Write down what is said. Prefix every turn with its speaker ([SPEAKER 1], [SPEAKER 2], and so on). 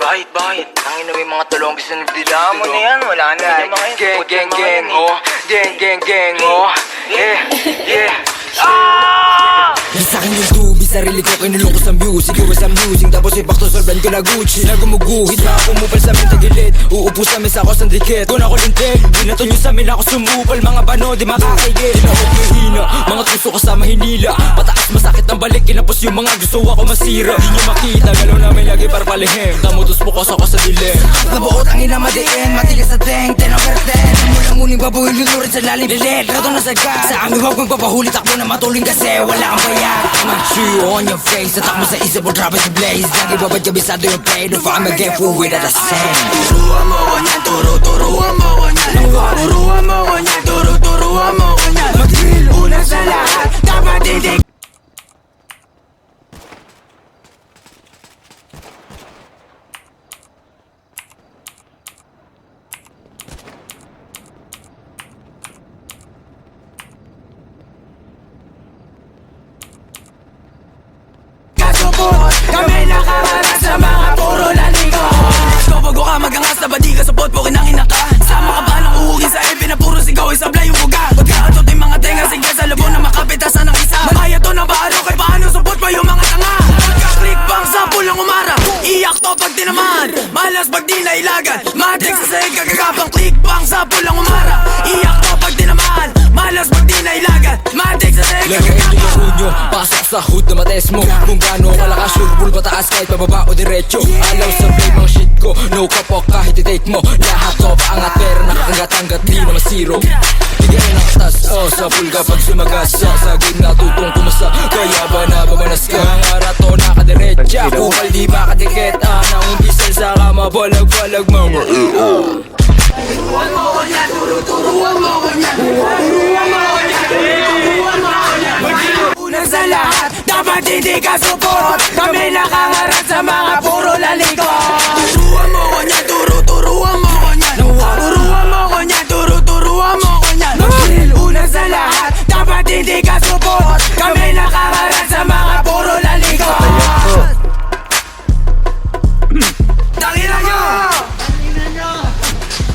[SPEAKER 1] Bakit? Ang ina, may mga tulong gusto nagdila mo na yan. Wala na yung mga yun.
[SPEAKER 2] Gang, oh. Gang, oh. Yeah.
[SPEAKER 3] Sa akin yung tubig, sarili ko kinulong ko sa music. Iwas ang music, tapos ipakto solban ko na Gucci. Na gumuguhit, mga pumupal sa amin tagilid. Uupo sa mesa ko sa dikit. Kung ako lintik, binato nyo sa amin ako sumupal. Mga bano, di makakaigit. Tinawag ko hina, mga tuso kasama hinila. Pataas masakit ang balik, kinapos yung mga gusto ako masira. Di nyo makita, galaw namin lagi para palihim. Tamutos pukos ako sa dilim. Nabuot ang ina madiin, matigas sa teng, 10 over 10. Mula muling babuhin yung lurid sa lalim lilit. Rato na sagad, sa amin huwag magpapahuli. Takbo na matuling kasi wala kang bayad. I'm true on your face, tatak mo sa isip mo, drop it to blaze. Lagi babad kabisado yung play, don't find me get fool with the same. Turuan mo ko niyan, turuan mo ko niyan. Turuan mo ko niyan, turuan mo ko niyan. Mag-drill, una sa lahat, dapat hindi. Kami nakaharap sa mga puro lalikos. Bago ka magangas na badi ka support po kinangina ka. Sama ka ba ng uhugin sa EP na puro sigaw isablay yung bugat. Pagkakatot yung mga tenga sige sa labo na makapitasan ng isa. Magkaya to na baaro kay paano support pa yung mga tanga. Pagka-click bang sa pulang umara, iyak to pag tinaman, malas pag di nailagan. Matik sa sahig kagagapang click bang sa pulang umara, iyak to pag tinaman, malas pag di nailagan. Matik sa sahig kagagapang nyo, pasok sa hood na mates mo. Kung gaano kalakas yung bull pataas kahit pababa o diretso. Alaw sa play mga shit ko, no kapok kahit i-take mo. Lahat ko paangat pero nakakangat-angat di naman zero. Bigay ng atas, sa pool kapag sumagasa. Sa game natutong kumasa, kaya ba nababanas ka? Ang arato nakadiretsa, kupal di makadikit. Nang umpisal sa kama, balag-balag mga turuan mo ko niyan, turuan mo ko niyan. Turuan mo ko niyan, turuan mo ko niyan. Unang sa lahat, dapat hindi ka support. Kami nakaharap sa mga puro lalikos.